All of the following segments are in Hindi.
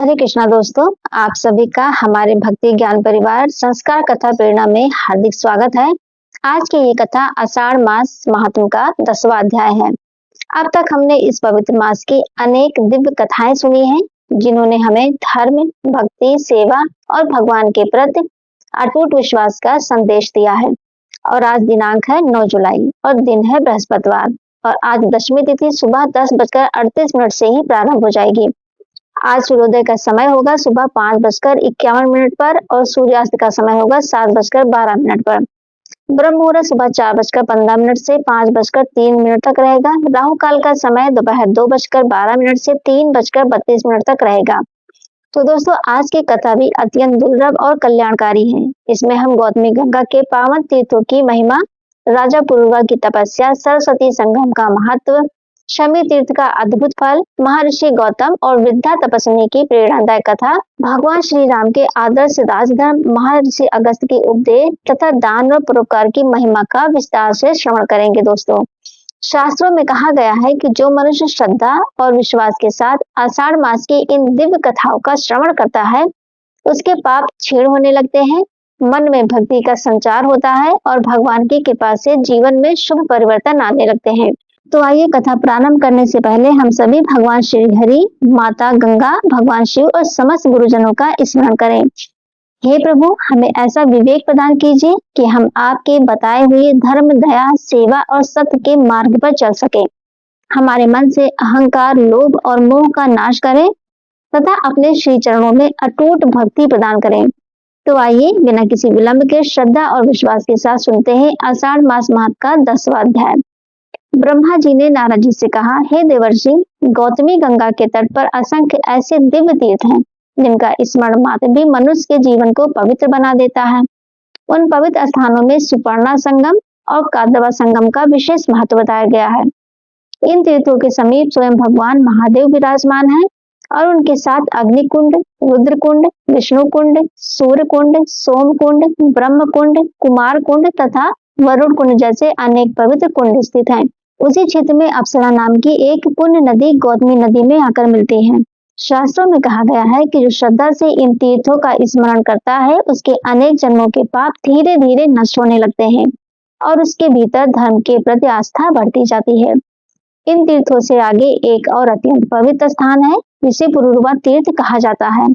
हरे कृष्णा दोस्तों, आप सभी का हमारे भक्ति ज्ञान परिवार संस्कार कथा प्रेरणा में हार्दिक स्वागत है। आज की ये कथा आषाढ़ मास महात्म का 10वां अध्याय है। अब तक हमने इस पवित्र मास की अनेक दिव्य कथाएं सुनी हैं, जिन्होंने हमें धर्म, भक्ति, सेवा और भगवान के प्रति अटूट विश्वास का संदेश दिया है। और आज दिनांक है 9 जुलाई और दिन है बृहस्पतिवार और आज दशमी तिथि सुबह 10:38 से ही प्रारंभ हो जाएगी। आज सूर्योदय का समय होगा सुबह 5:51 पर और सूर्यास्त का समय होगा 7:12 पर। ब्रह्म मुहूर्त सुबह 4:15 से 5:03 तक रहेगा। राहु काल का समय दोपहर 2:12 से 3:32 तक रहेगा। तो दोस्तों, आज की कथा भी अत्यंत दुर्लभ और कल्याणकारी है। इसमें हम गौतमी गंगा के पावन तीर्थों की महिमा, राजा पुरुरवा की तपस्या, सरस्वती संगम का महत्व, शमी तीर्थ का अद्भुत फल, महर्षि गौतम और वृद्धा तपस्विनी की प्रेरणादायक कथा, भगवान श्री राम के आदर्श राजधर्म, महर्षि अगस्त के उपदेश तथा दान और परोपकार की महिमा का विस्तार से श्रवण करेंगे। दोस्तों, शास्त्रों में कहा गया है कि जो मनुष्य श्रद्धा और विश्वास के साथ आषाढ़ मास की इन दिव्य कथाओं का श्रवण करता है, उसके पाप क्षीण होने लगते हैं, मन में भक्ति का संचार होता है और भगवान की कृपा से जीवन में शुभ परिवर्तन आने लगते हैं। तो आइए कथा प्रारंभ करने से पहले हम सभी भगवान श्री हरि, माता गंगा, भगवान शिव और समस्त गुरुजनों का स्मरण करें। हे प्रभु, हमें ऐसा विवेक प्रदान कीजिए कि हम आपके बताए हुए धर्म, दया, सेवा और सत्य के मार्ग पर चल सके। हमारे मन से अहंकार, लोभ और मोह का नाश करें तथा अपने श्री चरणों में अटूट भक्ति प्रदान करें। तो आइए बिना किसी विलंब के श्रद्धा और विश्वास के साथ सुनते हैं आषाढ़ मास महात्म का 10वां अध्याय। ब्रह्मा जी ने नारद जी से कहा, हे देवर्षि, गौतमी गंगा के तट पर असंख्य ऐसे दिव्य तीर्थ हैं जिनका स्मरण मात्र भी मनुष्य के जीवन को पवित्र बना देता है। उन पवित्र स्थानों में सुपर्णा संगम और कादवा संगम का विशेष महत्व बताया गया है। इन तीर्थों के समीप स्वयं भगवान महादेव विराजमान है और उनके साथ अग्नि कुंड, रुद्र कुंड, विष्णु कुंड, सूर्य कुंड, सोम कुंड, ब्रह्म कुंड, कुमार कुंड तथा वरुण कुंड जैसे अनेक पवित्र कुंड स्थित हैं। उसी क्षेत्र में अप्सरा नाम की एक पुण्य नदी गौतमी नदी में आकर मिलती है। शास्त्रों में कहा गया है कि जो श्रद्धा से इन तीर्थों का स्मरण करता है, उसके अनेक जन्मों के पाप धीरे धीरे नष्ट होने लगते हैं और उसके भीतर धर्म के प्रति आस्था बढ़ती जाती है। इन तीर्थों से आगे एक और अत्यंत पवित्र स्थान है जिसे पुरुरवा तीर्थ कहा जाता है।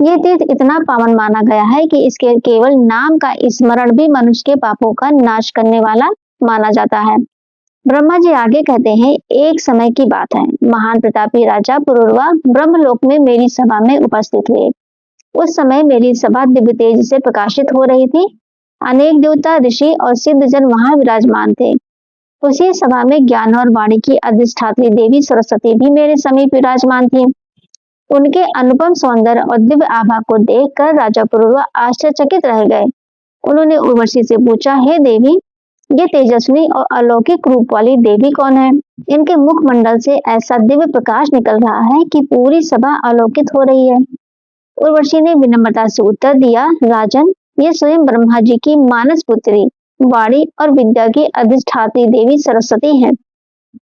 ये तीर्थ इतना पावन माना गया है कि इसके केवल नाम का स्मरण भी मनुष्य के पापों का नाश करने वाला माना जाता है। ब्रह्मा जी आगे कहते हैं, एक समय की बात है, महान प्रतापी राजा पुरुरवा ब्रह्मलोक में मेरी सभा में उपस्थित हुए। उस समय मेरी सभा दिव्य तेज से प्रकाशित हो रही थी। अनेक देवता, ऋषि और सिद्ध जन वहां विराजमान थे। उसी सभा में ज्ञान और वाणी की अधिष्ठात्री देवी सरस्वती भी मेरे समीप विराजमान थी। उनके अनुपम सौंदर्य और दिव्य आभा को देखकर राजा पुरुरवा आश्चर्यचकित रह गए। उन्होंने उर्वशी से पूछा, हे देवी, ये तेजस्वी और अलौकिक रूप वाली देवी कौन है? इनके मुखमंडल से ऐसा दिव्य प्रकाश निकल रहा है कि पूरी सभा अलौकित हो रही है। उर्वशी ने विनम्रता से उत्तर दिया, राजन, ये स्वयं ब्रह्मा जी की मानस पुत्री, वाणी और विद्या की अधिष्ठात्री देवी सरस्वती हैं।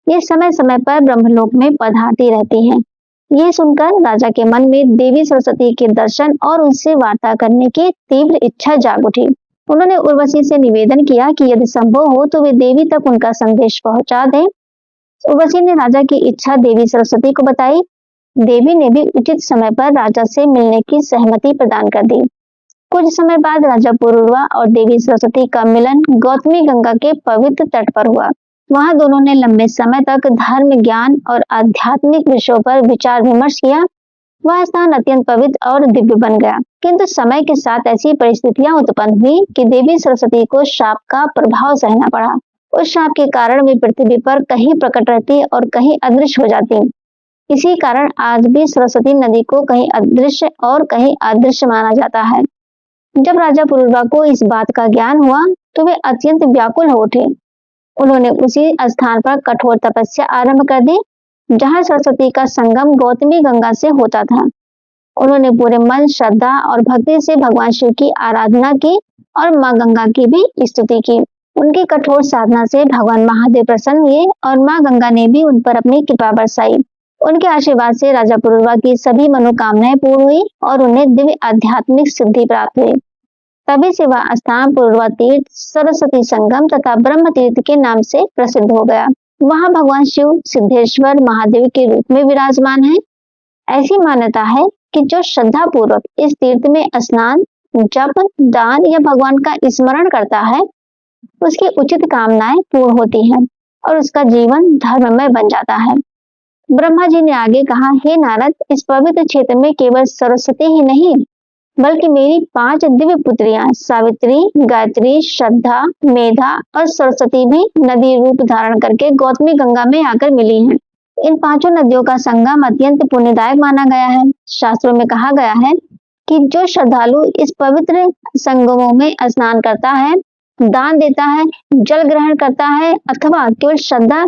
ये समय समय पर ब्रह्मलोक में पधारती रहती हैं। यह सुनकर राजा के मन में देवी सरस्वती के दर्शन और उनसे वार्ता करने की तीव्र इच्छा जाग उठी। उन्होंने उर्वशी से निवेदन किया कि यदि संभव हो तो वे देवी तक उनका संदेश पहुंचा दें। उर्वशी ने राजा की इच्छा देवी सरस्वती को बताई। देवी ने भी उचित समय पर राजा से मिलने की सहमति प्रदान कर दी। कुछ समय बाद राजा पुरुरवा और देवी सरस्वती का मिलन गौतमी गंगा के पवित्र तट पर हुआ। वहां दोनों ने लंबे समय तक धर्म, ज्ञान और आध्यात्मिक विषयों पर विचार विमर्श किया। वह स्थान अत्यंत पवित्र और दिव्य बन गया, किंतु समय के साथ ऐसी परिस्थितियां उत्पन्न हुई कि देवी सरस्वती को शाप का प्रभाव सहना पड़ा। उस शाप के कारण वे पृथ्वी पर कहीं प्रकट रहती और कहीं अदृश्य हो जाती। इसी कारण आज भी सरस्वती नदी को कहीं अदृश्य और कहीं अदृश्य माना जाता है। जब राजा पुरुरवा को इस बात का ज्ञान हुआ तो वे अत्यंत व्याकुल हो उठे। उन्होंने उसी स्थान पर कठोर तपस्या आरंभ कर दी जहां सरस्वती का संगम गौतमी गंगा से होता था। उन्होंने पूरे मन, श्रद्धा और भक्ति से भगवान शिव की आराधना की और मां गंगा की भी स्तुति की। उनकी कठोर साधना से भगवान महादेव प्रसन्न हुए और मां गंगा ने भी उन पर अपनी कृपा बरसाई। उनके आशीर्वाद से राजा पुरुरवा की सभी मनोकामनाएं पूर्ण हुई और उन्हें दिव्य आध्यात्मिक सिद्धि प्राप्त हुई। तभी से वह स्थान पुरुरवा तीर्थ, सरस्वती संगम तथा ब्रह्म तीर्थ के नाम से प्रसिद्ध हो गया। वहां भगवान शिव सिद्धेश्वर महादेव के रूप में विराजमान है। ऐसी मान्यता है कि जो श्रद्धा पूर्वक इस तीर्थ में स्नान, जप, दान या भगवान का स्मरण करता है, उसकी उचित कामनाएं पूर्ण होती हैं और उसका जीवन धर्ममय बन जाता है। ब्रह्मा जी ने आगे कहा, हे नारद, इस पवित्र क्षेत्र में केवल सरस्वती ही नहीं बल्कि मेरी 5 दिव्य पुत्रियां सावित्री, गायत्री, श्रद्धा, मेधा और सरस्वती भी नदी रूप धारण करके गौतमी गंगा में आकर मिली हैं। इन 5 नदियों का संगम अत्यंत पुण्यदायक माना गया है। शास्त्रों में कहा गया है कि जो श्रद्धालु इस पवित्र संगमों में स्नान करता है, दान देता है, जल ग्रहण करता है अथवा केवल श्रद्धा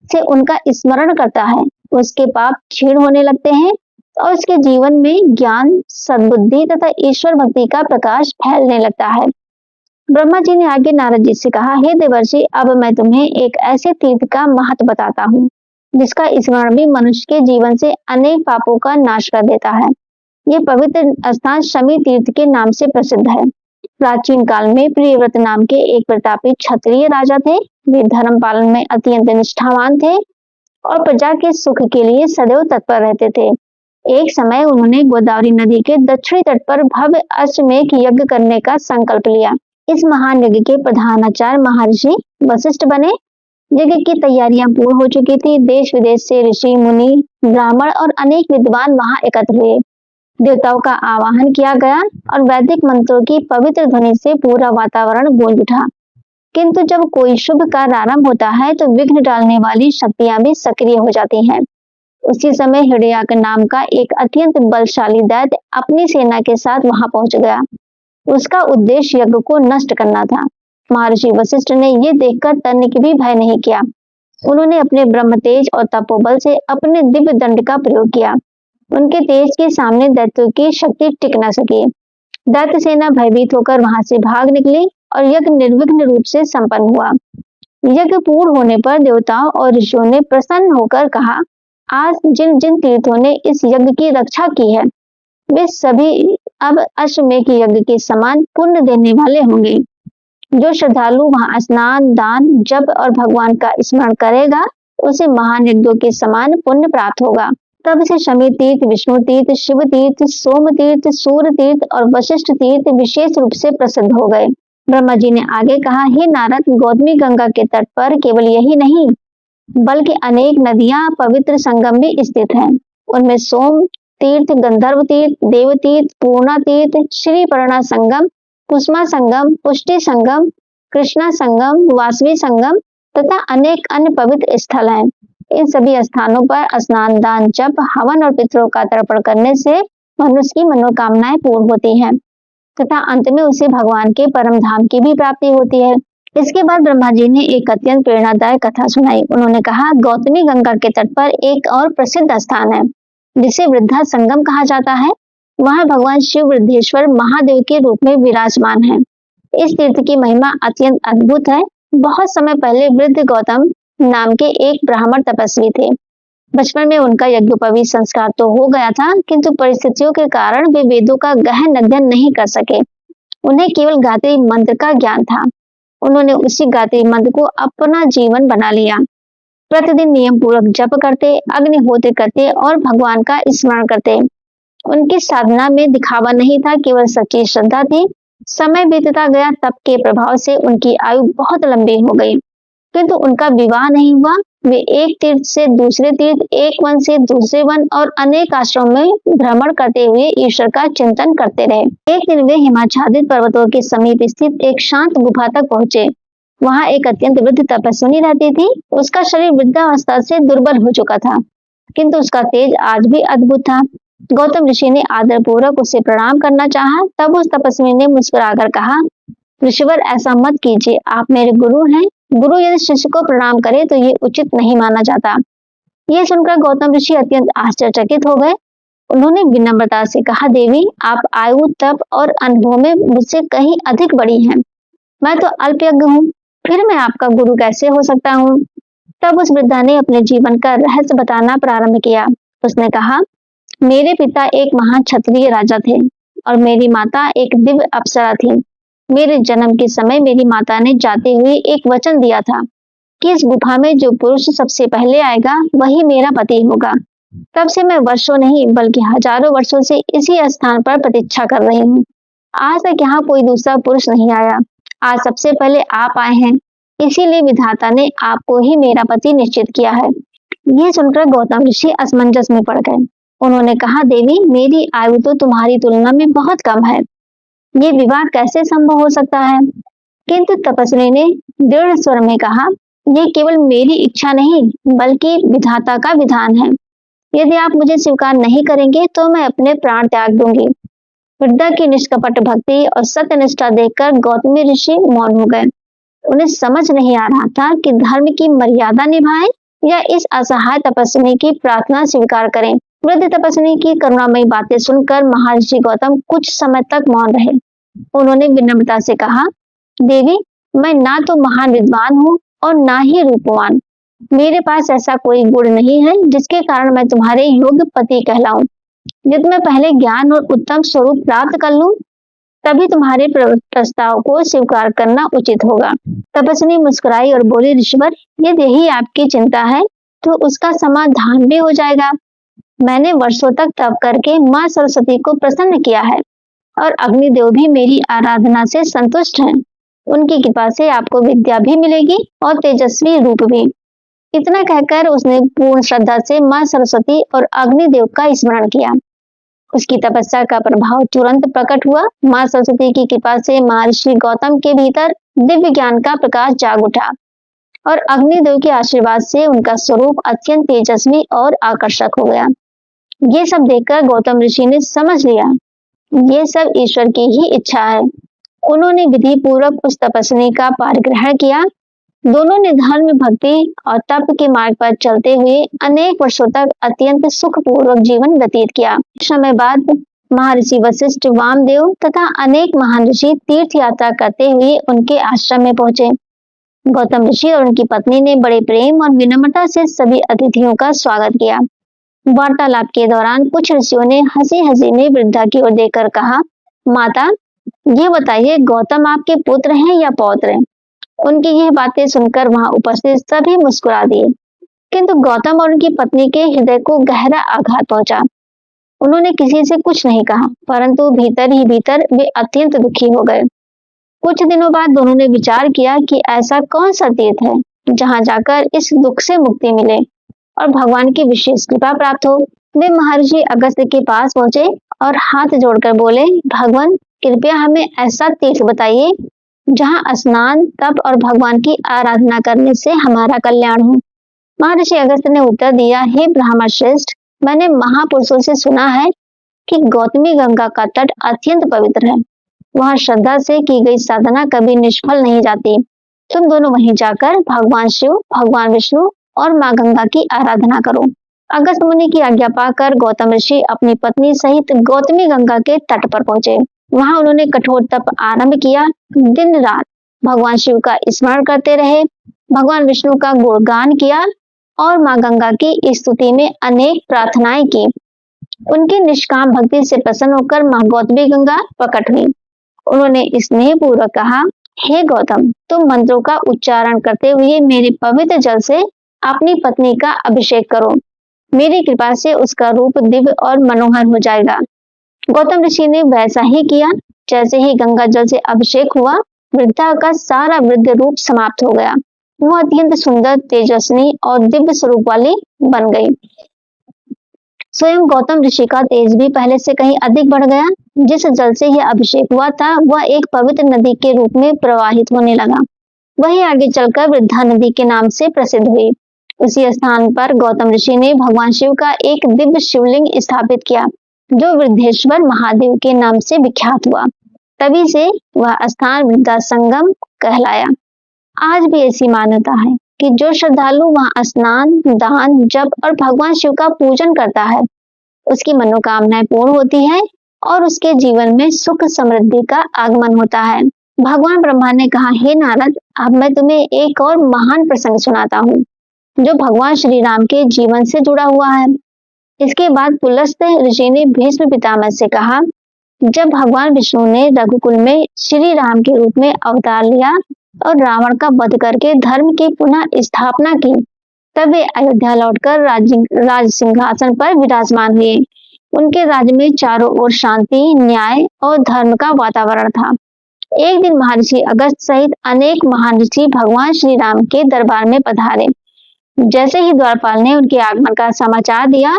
से उनका स्मरण करता है, उसके पाप क्षीण होने लगते हैं और उसके जीवन में ज्ञान, सद्बुद्धि तथा ईश्वर भक्ति का प्रकाश फैलने लगता है। ब्रह्मा जी ने आगे नारद जी से कहा, हे देवर्षि, अब मैं तुम्हें एक ऐसे तीर्थ का महत्व बताता हूँ जिसका स्मरण भी मनुष्य के जीवन से अनेक पापों का नाश कर देता है। ये पवित्र स्थान शमी तीर्थ के नाम से प्रसिद्ध है। प्राचीन काल में प्रियव्रत नाम के एक प्रतापी क्षत्रिय राजा थे। वे धर्म पालन में अत्यंत निष्ठावान थे और प्रजा के सुख के लिए सदैव तत्पर रहते थे। एक समय उन्होंने गोदावरी नदी के दक्षिणी तट पर भव्य अश्वमेध यज्ञ करने का संकल्प लिया। इस महान यज्ञ के प्रधानाचार्य महर्षि वशिष्ठ बने। यज्ञ की तैयारियां पूर्ण हो चुकी थी। देश विदेश से ऋषि, मुनि, ब्राह्मण और अनेक विद्वान वहां एकत्र हुए। देवताओं का आवाहन किया गया और वैदिक मंत्रों की पवित्र ध्वनि से पूरा वातावरण गूंज उठा। किंतु जब कोई शुभ कार्य आरंभ होता है तो विघ्न डालने वाली शक्तियां भी सक्रिय हो जाती हैं। उसी समय हिरण्याक नाम का एक अत्यंत बलशाली दैत्य अपनी सेना के साथ वहां पहुंच गया। उसका उद्देश्य यज्ञ को नष्ट करना था। महर्षि वशिष्ठ ने यह देखकर तनिक भी भय नहीं किया। उन्होंने अपने ब्रह्म तेज और तपोबल से अपने दिव्य दंड का प्रयोग किया। उनके तेज के सामने दैत्यों की शक्ति टिक न सकी। दैत्य सेना भयभीत होकर वहां से भाग निकली और यज्ञ निर्विघ्न रूप से संपन्न हुआ। यज्ञ पूर्ण होने पर देवताओं और ऋषियों ने प्रसन्न होकर कहा, आज जिन जिन तीर्थों ने इस यज्ञ की रक्षा की है, वे सभी अब अश्वमेध यज्ञ के समान पुण्य देने वाले होंगे। जो श्रद्धालु वहां स्नान, दान, जप और भगवान का स्मरण करेगा, उसे महान यज्ञों के समान पुण्य प्राप्त होगा। तब से शमी तीर्थ, विष्णु तीर्थ, शिव तीर्थ, सोम तीर्थ, सूर्य तीर्थ और वशिष्ठ तीर्थ विशेष रूप से प्रसिद्ध हो गए। ब्रह्मा जी ने आगे कहा, हे नारद, गौतमी गंगा के तट पर केवल यही नहीं बल्कि अनेक नदियां पवित्र संगम में स्थित हैं। उनमें सोम तीर्थ, गंधर्व तीर्थ, देव तीर्थ, पूर्णा तीर्थ, श्रीपर्णा संगम, कुसुमा संगम, पुष्टि संगम, कृष्णा संगम, वासवी संगम तथा अनेक अन्य पवित्र स्थल हैं। इन सभी स्थानों पर स्नान, दान, जप, हवन और पितरों का तर्पण करने से मनुष्य की मनोकामनाएं पूर्ण होती हैं तथा अंत में उसे भगवान के परम धाम की भी प्राप्ति होती है। इसके बाद ब्रह्मा जी ने एक अत्यंत प्रेरणादायक कथा सुनाई। उन्होंने कहा, गौतमी गंगा के तट पर एक और प्रसिद्ध स्थान है जिसे वृद्धा संगम कहा जाता है। वहां भगवान शिव वृद्धेश्वर महादेव के रूप में विराजमान है। इस तीर्थ की महिमा अत्यंत अद्भुत है। बहुत समय पहले वृद्ध गौतम नाम के एक ब्राह्मण तपस्वी थे। बचपन में उनका यज्ञोपवीत संस्कार तो हो गया था, किंतु परिस्थितियों के कारण वे वेदों का गहन अध्ययन नहीं कर सके। उन्हें केवल गायत्री मंत्र का ज्ञान था। उन्होंने उसी गायत्री मंत्र को अपना जीवन बना लिया। प्रतिदिन नियम पूर्वक जप करते, अग्निहोत्र करते और भगवान का स्मरण करते। उनकी साधना में दिखावा नहीं था, केवल सच्ची श्रद्धा थी। समय बीतता गया, तप के प्रभाव से उनकी आयु बहुत लंबी हो गई, किंतु उनका विवाह नहीं हुआ। वे एक तीर्थ से दूसरे तीर्थ, एक वन से दूसरे वन और अनेक आश्रमों में भ्रमण करते हुए ईश्वर का चिंतन करते रहे। एक दिन वे हिमाच्छादित पर्वतों के समीप स्थित एक शांत गुफा तक पहुंचे। वहां एक अत्यंत वृद्ध तपस्विनी रहती थी। उसका शरीर वृद्धावस्था से दुर्बल हो चुका था, किंतु उसका तेज आज भी अद्भुत था। गौतम ऋषि ने आदर पूर्वक उसे प्रणाम करना चाहा। तब उस तपस्वी ने मुस्कुराकर कहा, ऋषिवर, ऐसा मत कीजिए, आप मेरे गुरु हैं। गुरु यदि शिष्य को प्रणाम करे तो ये उचित नहीं माना जाता। ये सुनकर गौतम ऋषि अत्यंत आश्चर्यचकित हो गए। उन्होंने विनम्रता से कहा, देवी, आप आयु, तप और अनुभव में मुझसे कहीं अधिक बड़ी हैं। मैं तो अल्पज्ञ हूँ, फिर मैं आपका गुरु कैसे हो सकता हूँ। तब उस वृद्धा ने अपने जीवन का रहस्य बताना प्रारंभ किया। उसने कहा, मेरे पिता एक महान क्षत्रिय राजा थे और मेरी माता एक दिव्य अप्सरा थी। मेरे जन्म के समय मेरी माता ने जाते हुए एक वचन दिया था कि इस गुफा में जो पुरुष सबसे पहले आएगा वही मेरा पति होगा। तब से मैं वर्षों नहीं बल्कि हजारों वर्षों से इसी स्थान पर प्रतीक्षा कर रही हूँ। आज तक यहाँ कोई दूसरा पुरुष नहीं आया। आज सबसे पहले आप आए हैं, इसीलिए विधाता ने आपको ही मेरा पति निश्चित किया है। ये सुनकर गौतम ऋषि असमंजस में पड़ गए। उन्होंने कहा, देवी, मेरी आयु तो तुम्हारी तुलना में बहुत कम है, ये विवाह कैसे संभव हो सकता है? किंतु तपस्वी ने दृढ़ स्वर में कहा, ये केवल मेरी इच्छा नहीं बल्कि विधाता का विधान है। यदि आप मुझे स्वीकार नहीं करेंगे तो मैं अपने प्राण त्याग दूंगी। वृद्धा की निष्कपट भक्ति और सत्यनिष्ठा देखकर गौतमी ऋषि मौन हो गए। उन्हें समझ नहीं आ रहा था कि धर्म की मर्यादा निभाएं या इस असहाय तपस्विनी की प्रार्थना स्वीकार करें। वृद्ध तपस्विनी की करुणामयी बातें सुनकर महर्षि गौतम कुछ समय तक मौन रहे। उन्होंने विनम्रता से कहा, देवी, मैं ना तो महान विद्वान हूँ और ना ही रूपवान। मेरे पास ऐसा कोई गुण नहीं है जिसके कारण मैं तुम्हारे योग्य पति कहलाऊं। यदि मैं पहले ज्ञान और उत्तम स्वरूप प्राप्त कर लूं, तभी तुम्हारे प्रस्ताव को स्वीकार करना उचित होगा। तपस्विनी मुस्कुराई और बोली, ऋषिवर, यदि यही आपकी चिंता है तो उसका समाधान भी हो जाएगा। मैंने वर्षों तक तप करके माँ सरस्वती को प्रसन्न किया है और अग्निदेव भी मेरी आराधना से संतुष्ट हैं। उनकी कृपा से आपको विद्या भी मिलेगी और तेजस्वी रूप भी। इतना कहकर उसने पूर्ण श्रद्धा से माँ सरस्वती और अग्निदेव का स्मरण किया। उसकी तपस्या का प्रभाव तुरंत प्रकट हुआ। माँ सरस्वती की कृपा से महर्षि गौतम के भीतर दिव्य ज्ञान का प्रकाश जाग उठा और अग्निदेव के आशीर्वाद से उनका स्वरूप अत्यंत तेजस्वी और आकर्षक हो गया। ये सब देखकर गौतम ऋषि ने समझ लिया, ये सब ईश्वर की ही इच्छा है। उन्होंने विधि पूर्वक उस तपस्विनी का पारिग्रहण किया। दोनों ने धर्म, भक्ति और तप के मार्ग पर चलते हुए अनेक वर्षों तक अत्यंत सुखपूर्वक जीवन व्यतीत किया। समय बाद महर्षि वशिष्ठ, वामदेव तथा अनेक महान ऋषि तीर्थ यात्रा करते हुए उनके आश्रम में पहुंचे। गौतम ऋषि और उनकी पत्नी ने बड़े प्रेम और विनम्रता से सभी अतिथियों का स्वागत किया। वार्तालाप के दौरान कुछ ऋषियों ने हंसी हंसी में वृद्धा की ओर देखकर कहा, माता, ये बताइए, गौतम आपके पुत्र हैं या पौत्र हैं? उनकी यह बातें सुनकर वहां उपस्थित सभी मुस्कुरा दिए, किंतु गौतम और उनकी पत्नी के हृदय को गहरा आघात पहुंचा। उन्होंने किसी से कुछ नहीं कहा, परंतु भीतर ही भीतर वे अत्यंत दुखी हो गए। कुछ दिनों बाद दोनों ने विचार किया कि ऐसा कौन सा तीर्थ है जहां जाकर इस दुख से मुक्ति मिले और भगवान की विशेष कृपा प्राप्त हो। वे महर्षि अगस्त्य के पास पहुंचे और हाथ जोड़कर बोले, भगवान, कृपया हमें ऐसा तीर्थ बताइए जहां स्नान, तप और भगवान की आराधना करने से हमारा कल्याण हो। महर्षि अगस्त्य ने उत्तर दिया, हे ब्राह्मण श्रेष्ठ, मैंने महापुरुषों से सुना है कि गौतमी गंगा का तट अत्यंत पवित्र है। वहां श्रद्धा से की गई साधना कभी निष्फल नहीं जाती। तुम दोनों वहीं जाकर भगवान शिव, भगवान विष्णु और माँ गंगा की आराधना करो। अगस्त मुनि की आज्ञा पाकर गौतम ऋषि अपनी पत्नी सहित गौतमी गंगा के तट पर पहुंचे। वहां उन्होंने कठोर तप आरंभ किया। दिन रात भगवान शिव का स्मरण करते रहे, भगवान विष्णु का गुणगान किया और माँ गंगा की स्तुति में अनेक प्रार्थनाएं की। उनकी निष्काम भक्ति से प्रसन्न होकर माँ गौतमी गंगा प्रकट हुई। उन्होंने स्नेह पूर्वक कहा, हे गौतम, तुम मंत्रों का उच्चारण करते हुए मेरे पवित्र जल से अपनी पत्नी का अभिषेक करो। मेरी कृपा से उसका रूप दिव्य और मनोहर हो जाएगा। गौतम ऋषि ने वैसा ही किया। जैसे ही गंगा जल से अभिषेक हुआ, वृद्धा का सारा वृद्ध रूप समाप्त हो गया। वह अत्यंत सुंदर, तेजस्वी और दिव्य स्वरूप वाली बन गई। स्वयं गौतम ऋषि का तेज भी पहले से कहीं अधिक बढ़ गया। जिस जल से यह अभिषेक हुआ था वह एक पवित्र नदी के रूप में प्रवाहित होने लगा। वही आगे चलकर वृद्धा नदी के नाम से प्रसिद्ध हुई। उसी स्थान पर गौतम ऋषि ने भगवान शिव का एक दिव्य शिवलिंग स्थापित किया, जो वृद्धेश्वर महादेव के नाम से विख्यात हुआ। तभी से वह स्थान वृद्धा संगम कहलाया। आज भी ऐसी मान्यता है कि जो श्रद्धालु वहां स्नान, दान, जप और भगवान शिव का पूजन करता है, उसकी मनोकामनाएं पूर्ण होती है और उसके जीवन में सुख समृद्धि का आगमन होता है। भगवान ब्रह्मा ने कहा, हे नारद, अब मैं तुम्हें एक और महान प्रसंग सुनाता हूँ जो भगवान श्री राम के जीवन से जुड़ा हुआ है। इसके बाद पुलस्त ऋषि ने भीष्म पितामह से कहा, जब भगवान विष्णु ने रघुकुल में श्री राम के रूप में अवतार लिया और रावण का वध करके धर्म की पुनः स्थापना की, तब वे अयोध्या लौटकर राज सिंहासन पर विराजमान हुए। उनके राज्य में चारों ओर शांति, न्याय और धर्म का वातावरण था। एक दिन महर्षि अगस्त सहित अनेक महान ऋषि भगवान श्री राम के दरबार में पधारे। जैसे ही द्वारपाल ने उनके आगमन का समाचार दिया,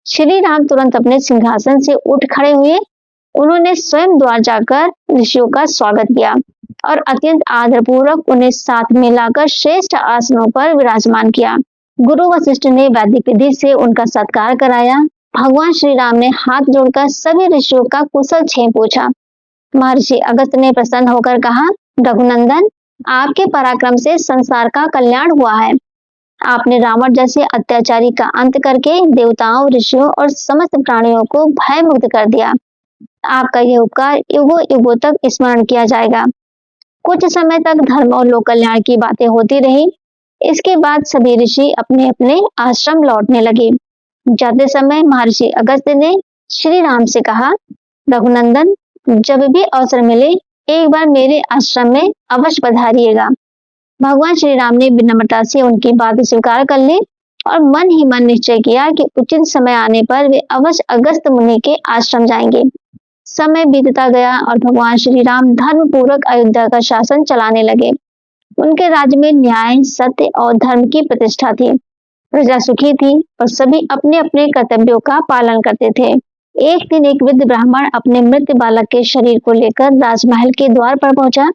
श्री राम तुरंत अपने सिंहासन से उठ खड़े हुए। उन्होंने स्वयं द्वार जाकर ऋषियों का स्वागत किया और अत्यंत आदरपूर्वक उन्हें साथ में लाकर श्रेष्ठ आसनों पर विराजमान किया। गुरु वशिष्ठ ने वैदिक विधि से उनका सत्कार कराया। भगवान श्री राम ने हाथ जोड़कर सभी ऋषियों का कुशल क्षेम पूछा। महर्षि अगस्त ने प्रसन्न होकर कहा, रघुनंदन, आपके पराक्रम से संसार का कल्याण हुआ है। आपने रावण जैसे अत्याचारी का अंत करके देवताओं, ऋषियों और समस्त प्राणियों को भय मुक्त कर दिया। आपका यह उपकार युगों युगों तक स्मरण किया जाएगा। कुछ समय तक धर्म और लोक कल्याण की बातें होती रही। इसके बाद सभी ऋषि अपने अपने आश्रम लौटने लगे। जाते समय महर्षि अगस्त ने श्री राम से कहा, रघुनंदन, जब भी अवसर मिले एक बार मेरे आश्रम में अवश्य पधारिएगा। भगवान श्री राम ने विनम्रता से उनकी बात स्वीकार कर ली और मन ही मन निश्चय किया कि उचित समय आने पर वे अवश्य अगस्त मुनि के आश्रम जाएंगे। समय बीतता गया और भगवान श्री राम धर्म पूर्वक अयोध्या का शासन चलाने लगे। उनके राज्य में न्याय, सत्य और धर्म की प्रतिष्ठा थी। प्रजा सुखी थी और सभी अपने अपने कर्तव्यों का पालन करते थे। एक दिन एक वृद्ध ब्राह्मण अपने मृत बालक के शरीर को लेकर राजमहल के द्वार पर पहुंचा।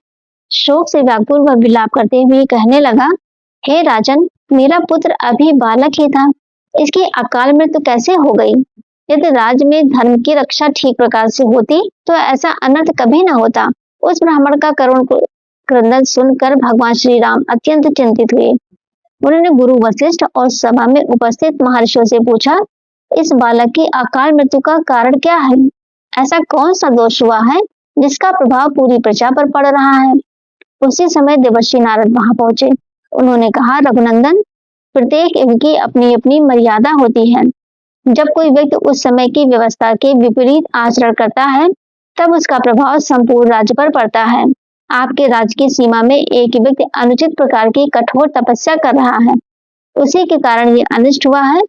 शोक से व्याकुल वह विलाप करते हुए कहने लगा, हे राजन, मेरा पुत्र अभी बालक ही था, इसकी अकाल मृत्यु कैसे हो गई? यदि राज्य में धर्म की रक्षा ठीक प्रकार से होती तो ऐसा अनर्थ कभी न होता। उस ब्राह्मण का करुण क्रंदन सुनकर भगवान श्री राम अत्यंत चिंतित हुए। उन्होंने गुरु वशिष्ठ और सभा में उपस्थित महर्षियों से पूछा, इस बालक की अकाल मृत्यु का कारण क्या है? ऐसा कौन सा दोष हुआ है जिसका प्रभाव पूरी प्रजा पर पड़ रहा है? उसी समय देवर्षि नारद वहां पहुंचे। उन्होंने कहा, रघुनंदन, प्रत्येक युग की अपनी अपनी मर्यादा होती है। जब कोई व्यक्ति उस समय की व्यवस्था के विपरीत आचरण करता है तब उसका प्रभाव संपूर्ण राज्य पर पड़ता है। आपके राज्य की सीमा में एक व्यक्ति अनुचित प्रकार की कठोर तपस्या कर रहा है, उसी के कारण ये अनिष्ट हुआ है।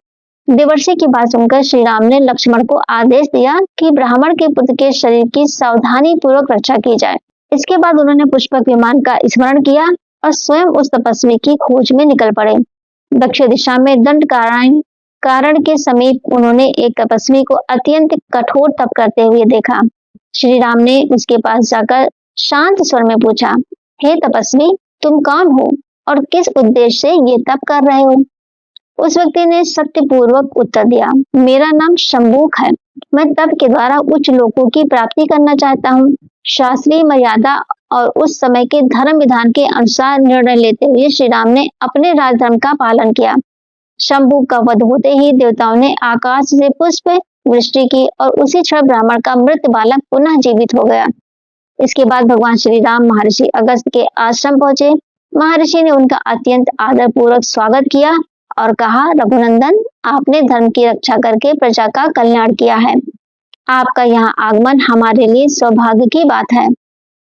देवर्षि की बात सुनकर श्री राम ने लक्ष्मण को आदेश दिया कि ब्राह्मण के पुत्र के शरीर की सावधानी पूर्वक रक्षा की जाए। इसके बाद उन्होंने पुष्पक विमान का स्मरण किया और स्वयं उस तपस्वी की खोज में निकल पड़े। दक्षिण दिशा में दंड कारण के समीप उन्होंने एक तपस्वी को अत्यंत कठोर तप करते हुए देखा। श्री राम ने उसके पास जाकर शांत स्वर में पूछा, हे तपस्वी, तुम कौन हो और किस उद्देश्य से ये तप कर रहे हो? उस व्यक्ति ने सत्यपूर्वक उत्तर दिया, मेरा नाम शंबुक है। मैं तप के द्वारा उच्च लोकों की प्राप्ति करना चाहता हूँ। शास्त्रीय मर्यादा और उस समय के धर्म विधान के अनुसार निर्णय लेते हुए श्री राम ने अपने राजधर्म का पालन किया। शंबुक का वध होते ही देवताओं ने आकाश से पुष्प वृष्टि की और उसी क्षण ब्राह्मण का मृत बालक पुनः जीवित हो गया। इसके बाद भगवान श्री राम महर्षि अगस्त के आश्रम पहुंचे। महर्षि ने उनका अत्यंत आदर पूर्वक स्वागत किया और कहा, रघुनंदन, आपने धर्म की रक्षा करके प्रजा का कल्याण किया है। आपका यहाँ आगमन हमारे लिए सौभाग्य की बात है।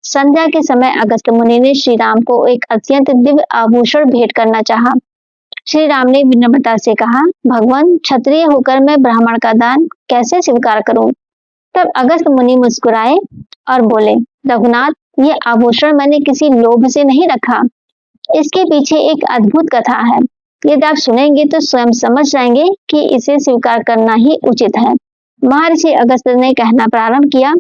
संध्या के समय अगस्त मुनि ने श्री राम को एक अत्यंत दिव्य आभूषण भेंट करना चाहा। श्री राम ने विनम्रता से कहा, भगवान, क्षत्रिय होकर मैं ब्राह्मण का दान कैसे स्वीकार करूं? तब अगस्त मुनि मुस्कुराए और बोले, रघुनाथ, ये आभूषण मैंने किसी लोभ से नहीं रखा। इसके पीछे एक अद्भुत कथा है। यदि आप सुनेंगे तो स्वयं समझ जाएंगे कि इसे स्वीकार करना ही उचित है। महर्षि अगस्त ने कहना प्रारंभ किया,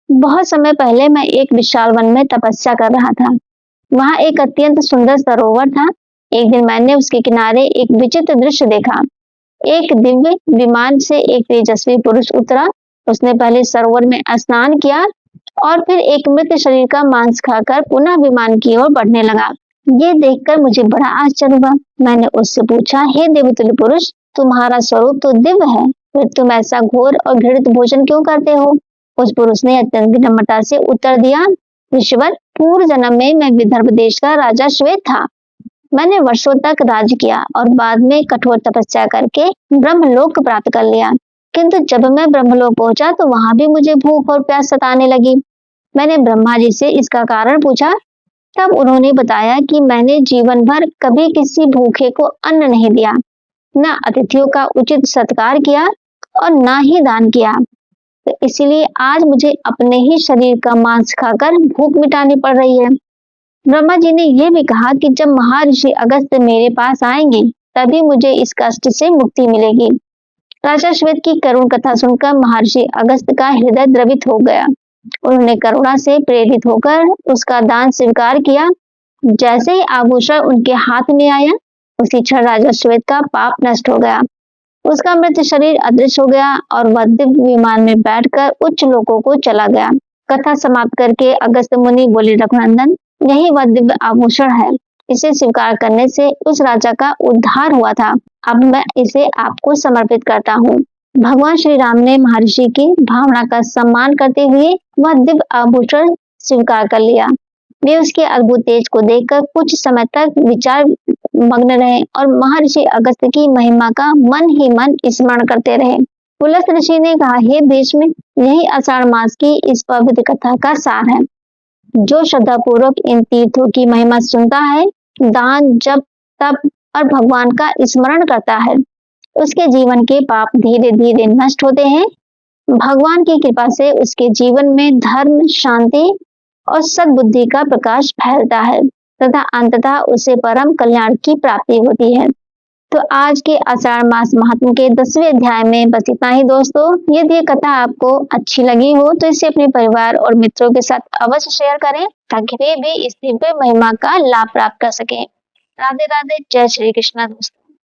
बहुत समय पहले मैं एक विशाल वन में तपस्या कर रहा था। वहां एक अत्यंत सुंदर सरोवर था। एक दिन मैंने उसके किनारे एक विचित्र दृश्य देखा। एक दिव्य विमान से एक तेजस्वी पुरुष उतरा। उसने पहले सरोवर में स्नान किया और फिर एक मृत शरीर का मांस खाकर पुनः विमान की ओर बढ़ने लगा। ये देखकर मुझे बड़ा आश्चर्य हुआ। मैंने उससे पूछा, हे देवतुल्य पुरुष, तुम्हारा स्वरूप तो दिव्य है, फिर तुम ऐसा घोर और घृणित भोजन क्यों करते हो? उस पुरुष ने अत्यंत विनम्रता से उत्तर दिया, ऋषिवर, पूर्व जन्म में मैं विदर्भ देश का राजा श्वेत था। मैंने वर्षों तक राज्य किया और बाद में कठोर तपस्या करके ब्रह्मलोक प्राप्त कर लिया। किंतु जब मैं ब्रह्मलोक पहुंचा तो वहां भी मुझे भूख और प्यास सताने लगी। मैंने ब्रह्मा जी से इसका कारण पूछा। तब उन्होंने बताया कि मैंने जीवन भर कभी किसी भूखे को अन्न नहीं दिया, न अतिथियों का उचित सत्कार किया और न ही दान किया। तो इसीलिए आज मुझे अपने ही शरीर का मांस खाकर भूख मिटानी पड़ रही है। ब्रह्मा जी ने यह भी कहा कि जब महर्षि अगस्त्य मेरे पास आएंगे तभी मुझे इस कष्ट से मुक्ति मिलेगी। राजा श्वेत की करुण कथा सुनकर महर्षि अगस्त्य का हृदय द्रवित हो गया। उन्होंने करुणा से प्रेरित होकर उसका दान स्वीकार किया। जैसे ही आभूषण उनके हाथ में आया, उसी क्षण राजा श्वेत का पाप नष्ट हो गया। उसका मृत शरीर अदृश्य हो गया और वह दिव्य विमान में बैठकर उच्च लोकों को चला गया। कथा समाप्त करके अगस्त्य मुनि बोले, रघुनंदन, यही वह दिव्य आभूषण है। इसे स्वीकार करने से उस राजा का उद्धार हुआ था। अब मैं इसे आपको समर्पित करता हूँ। भगवान श्री राम ने महर्षि की भावना का सम्मान करते हुए वह दिव्य आभूषण स्वीकार कर लिया। वे उसके अद्भुत तेज को देखकर कुछ समय तक विचार मग्न रहे और महर्षि अगस्त्य की महिमा का मन ही मन स्मरण करते रहे। पुलस्त ऋषि ने कहा, हे भीष्म, यही आषाढ़ मास की इस पवित्र कथा का सार है। जो श्रद्धा पूर्वक इन तीर्थों की महिमा सुनता है, दान, जप, तप और भगवान का स्मरण करता है, उसके जीवन के पाप धीरे धीरे नष्ट होते हैं। भगवान की कृपा से उसके जीवन में धर्म, शांति और सद्बुद्धि का प्रकाश फैलता है तथा अंततः उसे परम कल्याण की प्राप्ति होती है। तो आज के आषाढ़ मास महात्म्य के 10वें अध्याय में बस इतना ही दोस्तों। यदि ये कथा आपको अच्छी लगी हो तो इसे अपने परिवार और मित्रों के साथ अवश्य शेयर करें ताकि वे भी इस दिव्य महिमा का लाभ प्राप्त कर सकें। राधे राधे, जय श्री कृष्ण दोस्तों।